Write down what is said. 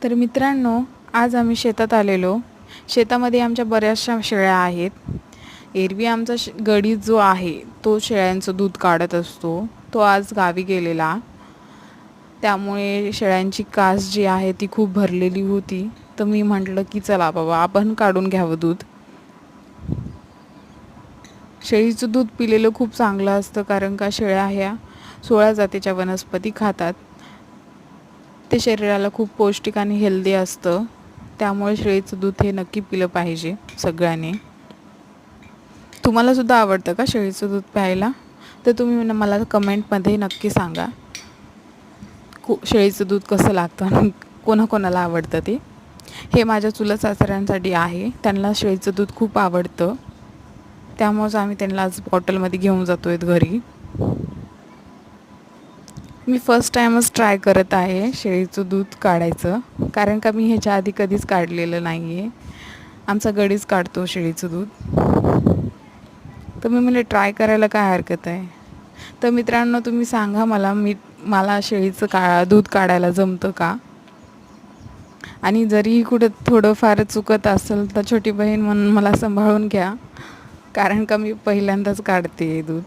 तर मित्रांनो, आज आम्ही शेतात आलेलो. शेतामध्ये आमच्या बऱ्याचशा शेळ्या आहेत. एरवी आमचा गडी जो आहे तो शेळ्यांचं दूध काढत असतो. तो आज गावी गेलेला, त्यामुळे शेळ्यांची कास जी आहे ती खूप भरलेली होती. तर मी म्हटलं की चला बाबा आपण काढून घ्यावं दूध. शेळीचं दूध पिलेलं खूप चांगलं असतं, कारण का शेळ्या ह्या 16 जातीच्या वनस्पती खातात. ते शरीराला खूप पौष्टिक आणि हेल्दी असतं. त्यामुळे शेळीचं दूध हे नक्की पिलं पाहिजे सगळ्यांनी. तुम्हाला सुद्धा आवडतं का शेळीचं दूध प्यायला? तर तुम्ही मला कमेंटमध्ये नक्की सांगा शेळीचं दूध कसं लागतं आणि कोणाकोणाला आवडतं ते. हे माझ्या चुलत सासऱ्यांसाठी आहे. त्यांना शेळीचं दूध खूप आवडतं, त्यामुळेच आम्ही त्यांना आज बॉटलमध्ये घेऊन जातो आहे घरी. मी फर्स्ट टाईमच ट्राय करत आहे शेळीचं दूध काढायचं, कारण का मी ह्याच्या आधी कधीच काढलेलं नाही आहे. आमचा गडीच काढतो शेळीचं दूध. तर मी म्हणजे ट्राय करायला काय हरकत आहे. तर मित्रांनो, तुम्ही सांगा मला शेळीचं दूध काढायला जमतं का? आणि जरी कुठं थोडंफार चुकत असेल तर छोटी बहीण म्हणून मला सांभाळून घ्या, कारण का मी पहिल्यांदाच काढते दूध.